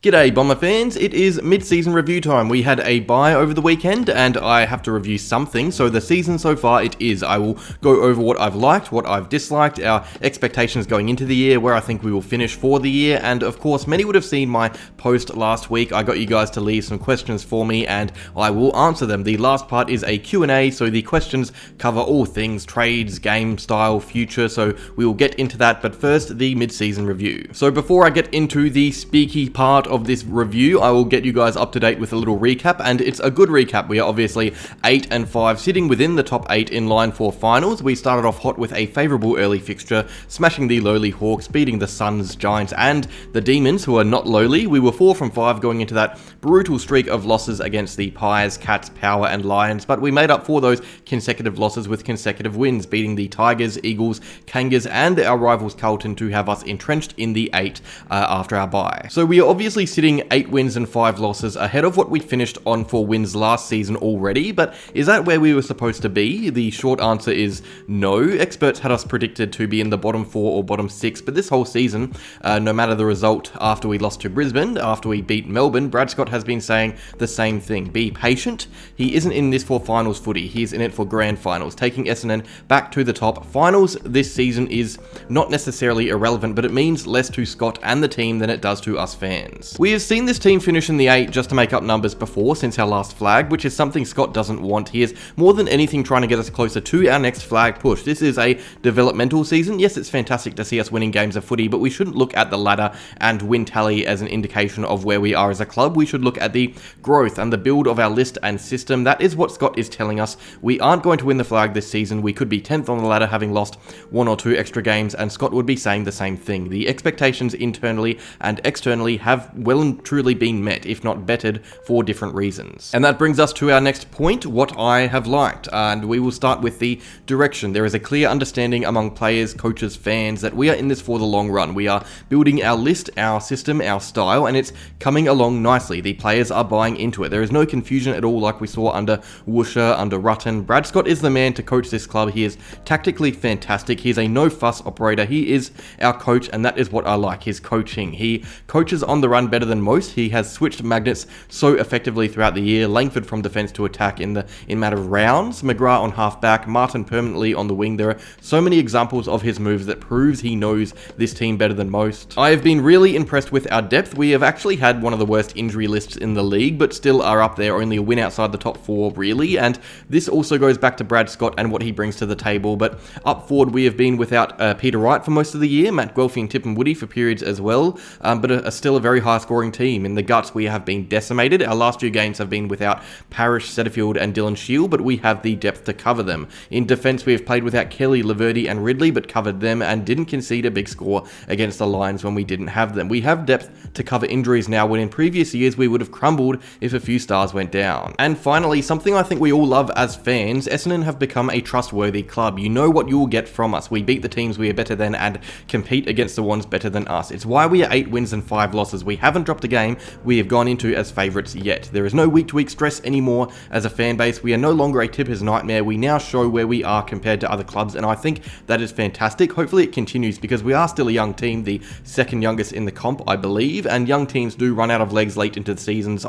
G'day Bomber fans, it is mid-season review time. We had a bye over the weekend and I have to review something, so the season so far it is. I will go over what I've liked, what I've disliked, our expectations going into the year, where I think we will finish for the year, and of course many would have seen my post last week. I got you guys to leave some questions for me and I will answer them. The last part is a Q&A, so the questions cover all things trades, game style, future, so we will get into that, but first the mid-season review. So before I get into the speaky part of this review, I will get you guys up to date with a little recap, and it's a good recap. We are obviously 8-5, sitting within the top 8 in line for finals. We started off hot with a favourable early fixture, smashing the lowly Hawks, beating the Suns, Giants and the Demons, who are not lowly. We were 4 from 5 going into that brutal streak of losses against the Pies, Cats, Power and Lions, but we made up for those consecutive losses with consecutive wins, beating the Tigers, Eagles, Kangas and our rivals Carlton to have us entrenched in the 8 after our bye. So we are obviously sitting 8 wins and 5 losses ahead of what we finished on for wins last season already, but is that where we were supposed to be? The short answer is no. Experts had us predicted to be in the bottom 4 or bottom 6, but this whole season, no matter the result after we lost to Brisbane, after we beat Melbourne, Brad Scott has been saying the same thing. Be patient. He isn't in this for finals footy. He is in it for grand finals, taking Essendon back to the top. Finals this season is not necessarily irrelevant, but it means less to Scott and the team than it does to us fans. We have seen this team finish in the 8 just to make up numbers before since our last flag, which is something Scott doesn't want. He is more than anything trying to get us closer to our next flag push. This is a developmental season. Yes, it's fantastic to see us winning games of footy, but we shouldn't look at the ladder and win tally as an indication of where we are as a club. We should look at the growth and the build of our list and system. That is what Scott is telling us. We aren't going to win the flag this season. We could be 10th on the ladder having lost 1 or 2 extra games, and Scott would be saying the same thing. The expectations internally and externally have well and truly been met, if not bettered, for different reasons. And that brings us to our next point, what I have liked, and we will start with the direction. There is a clear understanding among players, coaches, fans that we are in this for the long run. We are building our list, our system, our style, and it's coming along nicely. The players are buying into it. There is no confusion at all like we saw under Woosha, under Rutten. Brad Scott is the man to coach this club. He is tactically fantastic. He is a no-fuss operator. He is our coach, and that is what I like, his coaching. He coaches on the run better than most. He has switched magnets so effectively throughout the year. Langford from defence to attack in matter of rounds. McGrath on half back. Martin permanently on the wing. There are so many examples of his moves that proves he knows this team better than most. I have been really impressed with our depth. We have actually had one of the worst injury lists in the league, but still are up there, only a win outside the top 4 really, and this also goes back to Brad Scott and what he brings to the table. But up forward we have been without Peter Wright for most of the year, Matt Guelphy and Tippin Woody for periods as well, but are still a very high scoring team. In the guts we have been decimated. Our last 2 games have been without Parrish, Setterfield and Dylan Shield, but we have the depth to cover them. In defence we have played without Kelly, Laverty and Ridley, but covered them and didn't concede a big score against the Lions when we didn't have them. We have depth to cover injuries now, when in previous years we would have crumbled if a few stars went down. And finally, something I think we all love as fans, Essendon have become a trustworthy club. You know what you will get from us. We beat the teams we are better than and compete against the ones better than us. It's why we are 8 wins and 5 losses. We haven't dropped a game we have gone into as favourites yet. There is no week-to-week stress anymore as a fan base. We are no longer a tipper's nightmare. We now show where we are compared to other clubs, and I think that is fantastic. Hopefully it continues, because we are still a young team, the second youngest in the comp I believe, and young teams do run out of legs late into the seasons.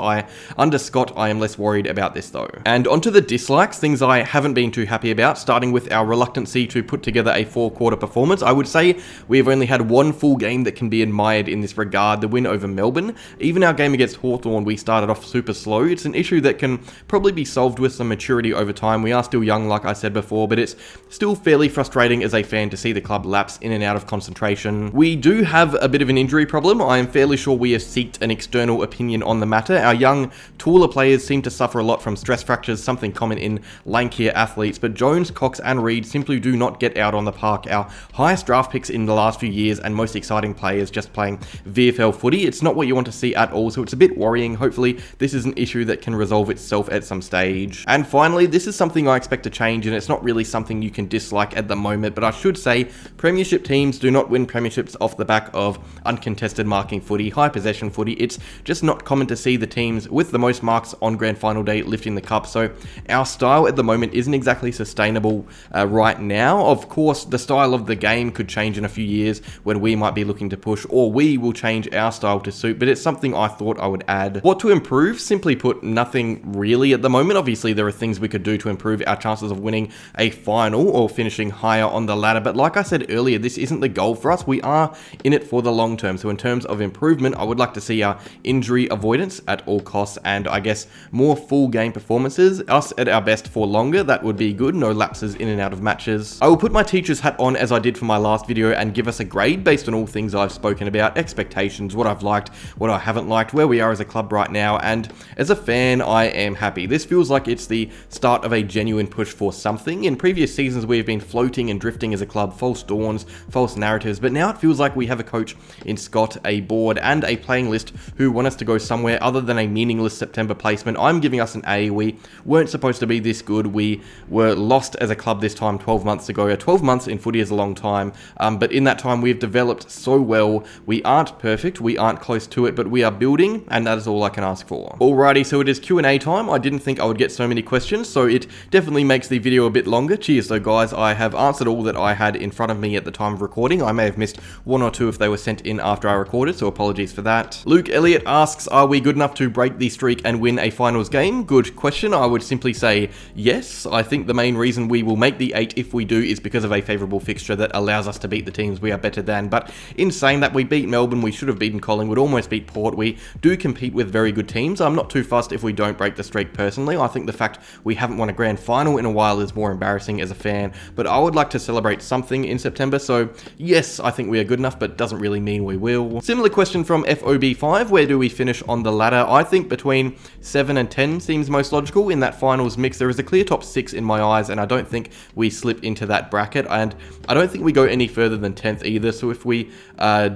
Under Scott I am less worried about this though. And onto the dislikes, things I haven't been too happy about, starting with our reluctancy to put together a 4-quarter performance. I would say we have only had 1 full game that can be admired in this regard, the win over Melbourne. Even our game against Hawthorn we started off super slow. It's an issue that can probably be solved with some maturity over time. We are still young like I said before, but it's still fairly frustrating as a fan to see the club lapse in and out of concentration. We do have a bit of an injury problem. I am fairly sure we have sought an external opinion on the matter. Our young, taller players seem to suffer a lot from stress fractures, something common in lankier athletes, but Jones, Cox and Reid simply do not get out on the park. Our highest draft picks in the last few years and most exciting players just playing VFL footy. It's not what you want to see at all, so it's a bit worrying. Hopefully this is an issue that can resolve itself at some stage. And finally, this is something I expect to change, and it's not really something you can dislike at the moment, but I should say premiership teams do not win premierships off the back of uncontested marking footy, high possession footy. It's just not common to see the teams with the most marks on grand final day lifting the cup, so our style at the moment isn't exactly sustainable right now. Of course, the style of the game could change in a few years when we might be looking to push, or we will change our style to suit, but it's something I thought I would add. What to improve? Simply put, nothing really at the moment. Obviously, there are things we could do to improve our chances of winning a final or finishing higher on the ladder, but like I said earlier, this isn't the goal for us. We are in it for the long term. So in terms of improvement, I would like to see our injury avoidance at all costs, and I guess more full game performances, us at our best for longer. That would be good. No lapses in and out of matches. I will put my teacher's hat on as I did for my last video and give us a grade based on all things I've spoken about, expectations, what I've liked, what I haven't liked, where we are as a club right now, and as a fan, I am happy. This feels like it's the start of a genuine push for something. In previous seasons, we have been floating and drifting as a club, false dawns, false narratives, but now it feels like we have a coach in Scott, a board, and a playing list who want us to go somewhere other than a meaningless September placement. I'm giving us an A. We weren't supposed to be this good. We were lost as a club this time 12 months ago. 12 months in footy is a long time, but in that time we've developed so well. We aren't perfect, we aren't close to it, but we are building, and that is all I can ask for. Alrighty, so it is Q&A time. I didn't think I would get so many questions, so it definitely makes the video a bit longer. Cheers though, guys. I have answered all that I had in front of me at the time of recording. I may have missed one or two if they were sent in after I recorded, so apologies for that. Luke Elliott asks, are we good enough to break the streak and win a finals game? Good question. I would simply say yes. I think the main reason we will make the 8 if we do is because of a favourable fixture that allows us to beat the teams we are better than. But in saying that, we beat Melbourne, we should have beaten Collingwood, almost beat Port. We do compete with very good teams. I'm not too fussed if we don't break the streak personally. I think the fact we haven't won a grand final in a while is more embarrassing as a fan, but I would like to celebrate something in September. So yes, I think we are good enough, but doesn't really mean we will. Similar question from FOB5, where do we finish on the ladder? I think between 7 and 10 seems most logical. In that finals mix, there is a clear top 6 in my eyes, and I don't think we slip into that bracket, and I don't think we go any further than 10th either. So if we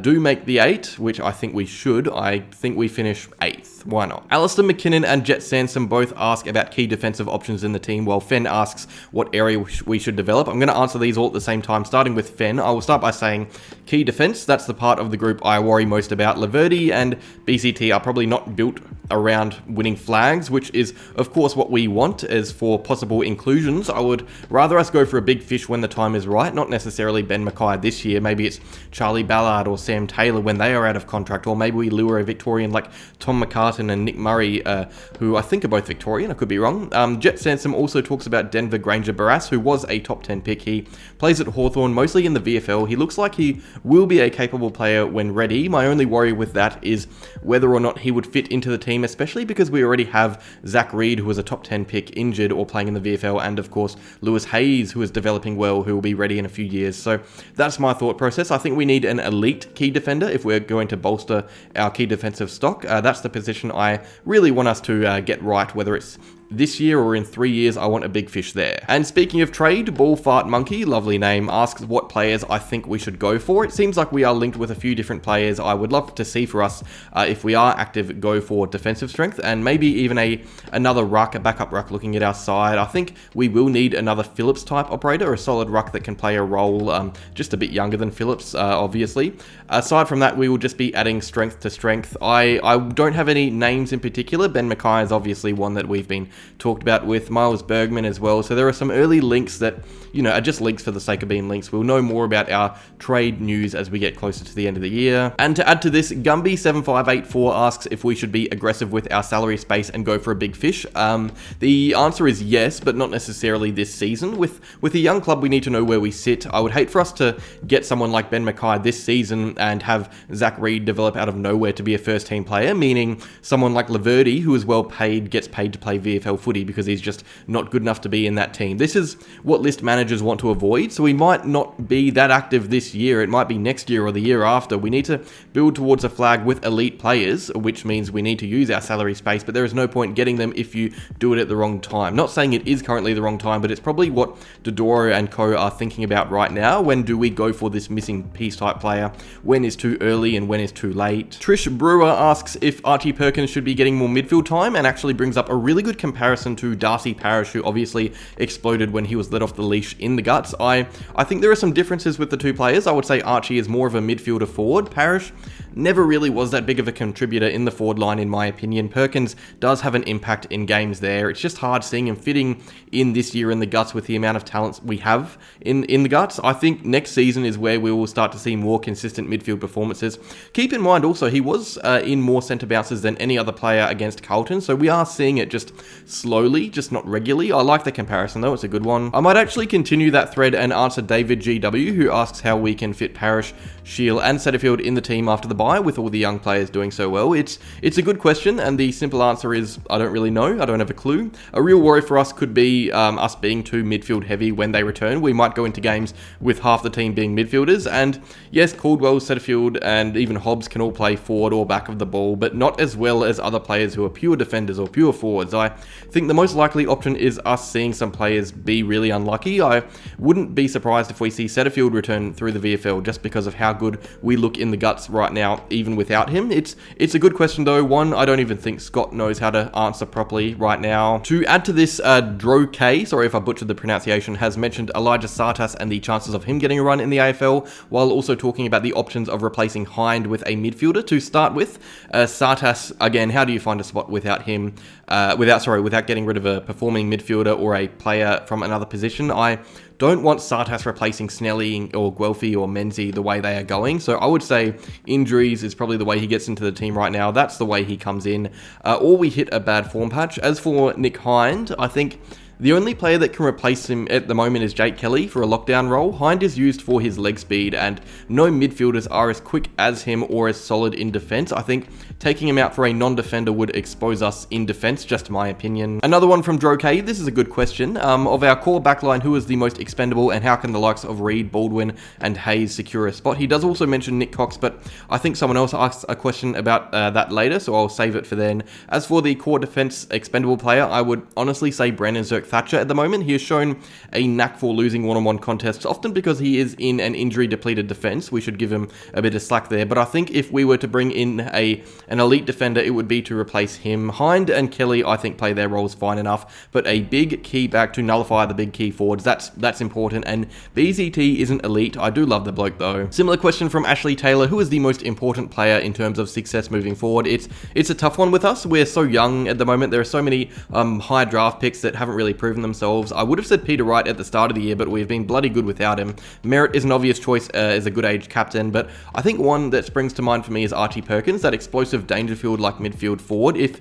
do make the 8, which I think we should, I think we finish 8th. Why not? Alistair McKinnon and Jet Sansom both ask about key defensive options in the team, while Fen asks what area we should develop. I'm going to answer these all at the same time, starting with Fen. I will start by saying key defense, that's the part of the group I worry most about. Laverty and BCT are probably not built around winning flags, which is of course what we want as for possible inclusions. I would rather us go for a big fish when the time is right, not necessarily Ben Mackay this year. Maybe it's Charlie Ballard or Sam Taylor when they are out of contract, or maybe we lure a Victorian like Tom McCartan and Nick Murray, who I think are both Victorian, I could be wrong. Jet Sansom also talks about Denver Granger Barras, who was a top 10 pick. He plays at Hawthorn, mostly in the VFL. He looks like he will be a capable player when ready. My only worry with that is whether or not he would fit into the team, especially because we already have Zach Reed, who was a top 10 pick, injured or playing in the VFL, and of course Lewis Hayes, who is developing well, who will be ready in a few years. So that's my thought process. I think we need an elite key defender if we're going to bolster our key defensive stock. That's the position I really want us to get right, whether it's this year or in 3 years. I want a big fish there. And speaking of trade, Ball Fart Monkey, lovely name, asks what players I think we should go for. It seems like we are linked with a few different players. I would love to see for us, if we are active, go for defensive strength and maybe even another ruck, a backup ruck looking at our side. I think we will need another Phillips type operator, a solid ruck that can play a role, just a bit younger than Phillips, obviously. Aside from that, we will just be adding strength to strength. I don't have any names in particular. Ben Mackay is obviously one that we've been talked about, with Miles Bergman as well. So there are some early links that, are just links for the sake of being links. We'll know more about our trade news as we get closer to the end of the year. And to add to this, Gumby7584 asks if we should be aggressive with our salary space and go for a big fish. The answer is yes, but not necessarily this season. With a young club, we need to know where we sit. I would hate for us to get someone like Ben Mackay this season and have Zach Reed develop out of nowhere to be a first team player, meaning someone like Laverty, who is well paid, gets paid to play VFL footy because he's just not good enough to be in that team. This is what list managers want to avoid, so we might not be that active this year. It might be next year or the year after. We need to build towards a flag with elite players, which means we need to use our salary space, but there is no point getting them if you do it at the wrong time. Not saying it is currently the wrong time, but it's probably what Dodoro and co are thinking about right now. When do we go for this missing piece type player? When is too early and when is too late? Trish Brewer asks if Archie Perkins should be getting more midfield time, and actually brings up a really good comparison to Darcy Parish, who obviously exploded when he was let off the leash in the guts. I think there are some differences with the two players. I would say Archie is more of a midfielder forward. Parish never really was that big of a contributor in the forward line in my opinion. Perkins does have an impact in games there. It's just hard seeing him fitting in this year in the Guts with the amount of talents we have in the Guts. I think next season is where we will start to see more consistent midfield performances. Keep in mind also, he was in more centre bounces than any other player against Carlton, so we are seeing it just slowly, just not regularly. I like the comparison though, it's a good one. I might actually continue that thread and answer David GW, who asks how we can fit Parish, Shiel and Setterfield in the team after the bye with all the young players doing so well. It's a good question, and the simple answer is I don't really know. I don't have a clue. A real worry for us could be us being too midfield heavy when they return. We might go into games with half the team being midfielders, and yes, Caldwell, Setterfield and even Hobbs can all play forward or back of the ball, but not as well as other players who are pure defenders or pure forwards. I think the most likely option is us seeing some players be really unlucky. I wouldn't be surprised if we see Setterfield return through the VFL just because of how good we look in the Guts right now, even without him. It's a good question though, one I don't even think Scott knows how to answer properly right now. To add to this, Dro K, sorry if I butchered the pronunciation, has mentioned Elijah Sartas and the chances of him getting a run in the AFL, while also talking about the options of replacing Hind with a midfielder. To start with, Sartas, again, how do you find a spot without him, without getting rid of a performing midfielder or a player from another position? I don't want Sartas replacing Snelly or Guelphy or Menzie the way they are going. So I would say injuries is probably the way he gets into the team right now. That's the way he comes in. Or we hit a bad form patch. As for Nick Hind, I think the only player that can replace him at the moment is Jake Kelly for a lockdown role. Hind is used for his leg speed, and no midfielders are as quick as him or as solid in defense. I think taking him out for a non-defender would expose us in defense, just my opinion. Another one from Dro K, this is a good question. Of our core backline, who is the most expendable, and how can the likes of Reed, Baldwin and Hayes secure a spot? He does also mention Nick Cox, but I think someone else asked a question about that later, so I'll save it for then. As for the core defense expendable player, I would honestly say Brandon Zerk-Thatcher at the moment. He has shown a knack for losing one-on-one contests, often because he is in an injury-depleted defense. We should give him a bit of slack there, but I think if we were to bring in an elite defender, it would be to replace him. Hind and Kelly, I think, play their roles fine enough, but a big key back to nullify the big key forwards, that's important, and BZT isn't elite. I do love the bloke though. Similar question from Ashley Taylor, who is the most important player in terms of success moving forward? It's a tough one with us. We're so young at the moment. There are so many high draft picks that haven't really proven themselves. I would have said Peter Wright at the start of the year, but we've been bloody good without him. Merritt is an obvious choice as a good age captain, but I think one that springs to mind for me is Archie Perkins, that explosive Dangerfield-like midfield forward. If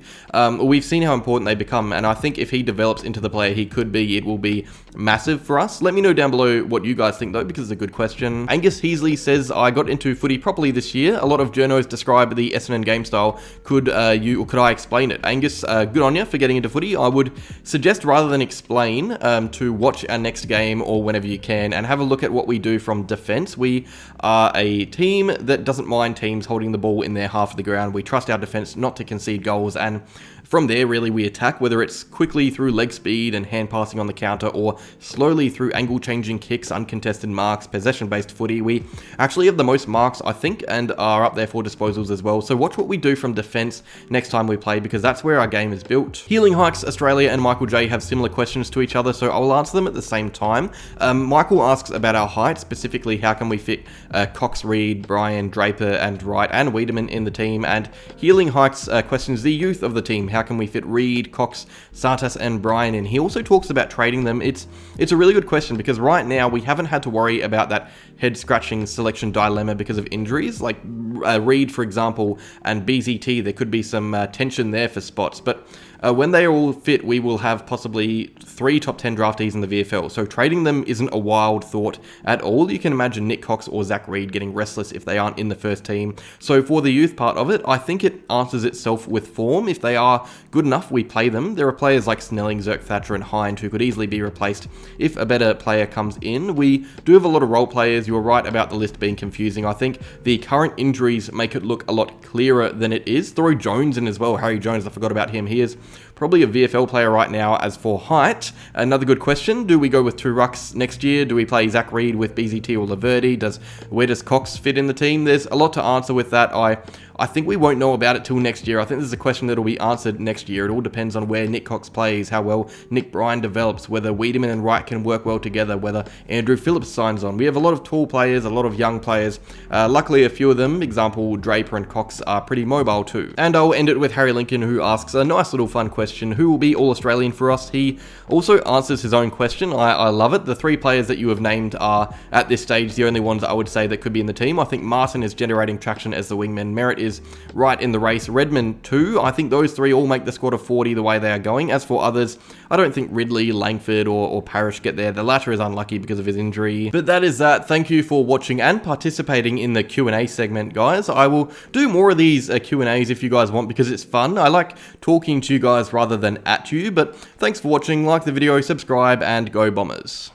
we've seen how important they become, and I think if he develops into the player he could be, it will be massive for us. Let me know down below what you guys think though, because it's a good question. Angus Heasley says, I got into footy properly this year. A lot of journos describe the Essendon game style. Could I explain it? Angus, good on you for getting into footy. I would suggest, rather than explain, to watch our next game or whenever you can and have a look at what we do from defense. We are a team that doesn't mind teams holding the ball in their half of the ground. We trust our defense not to concede goals, and from there, really, we attack, whether it's quickly through leg speed and hand passing on the counter, or slowly through angle-changing kicks, uncontested marks, possession-based footy. We actually have the most marks, I think, and are up there for disposals as well. So watch what we do from defense next time we play, because that's where our game is built. Healing Hikes Australia and Michael J have similar questions to each other, so I will answer them at the same time. Michael asks about our height, specifically how can we fit Cox, Reed, Bryan, Draper, and Wright, and Wiedemann in the team, and Healing Hikes questions the youth of the team. How can we fit Reed, Cox, Sartas, and Bryan in? He also talks about trading them. It's a really good question, because right now we haven't had to worry about that head-scratching selection dilemma because of injuries. Like Reed, for example, and BZT, there could be some tension there for spots, but when they are all fit, we will have possibly 3 top 10 draftees in the VFL, so trading them isn't a wild thought at all. You can imagine Nick Cox or Zach Reed getting restless if they aren't in the first team. So for the youth part of it, I think it answers itself with form. If they are good enough, we play them. There are players like Snelling, Zerk-Thatcher, and Hind who could easily be replaced if a better player comes in. We do have a lot of role players. You were right about the list being confusing. I think the current injuries make it look a lot clearer than it is. Throw Jones in as well. Harry Jones, I forgot about him. He is probably a VFL player right now. As for height, another good question. Do we go with 2 rucks next year? Do we play Zach Reed with BZT or Laverty? Where does Cox fit in the team? There's a lot to answer with that. I think we won't know about it till next year. I think this is a question that will be answered next year. It all depends on where Nick Cox plays, how well Nick Bryan develops, whether Wiedemann and Wright can work well together, whether Andrew Phillips signs on. We have a lot of tall players, a lot of young players. Luckily, a few of them, example Draper and Cox, are pretty mobile too. And I'll end it with Harry Lincoln, who asks a nice little fun question. Who will be All-Australian for us? He also answers his own question. I love it. The 3 players that you have named are, at this stage, the only ones I would say that could be in the team. I think Martin is generating traction as the wingman. Merritt is right in the race. Redmond too. I think those 3 all make the squad of 40 the way they are going. As for others, I don't think Ridley, Langford or Parrish get there. The latter is unlucky because of his injury. But that is that. Thank you for watching and participating in the Q&A segment, guys. I will do more of these Q&As if you guys want, because it's fun. I like talking to you guys rather than at you. But thanks for watching. Like the video, subscribe, and go Bombers.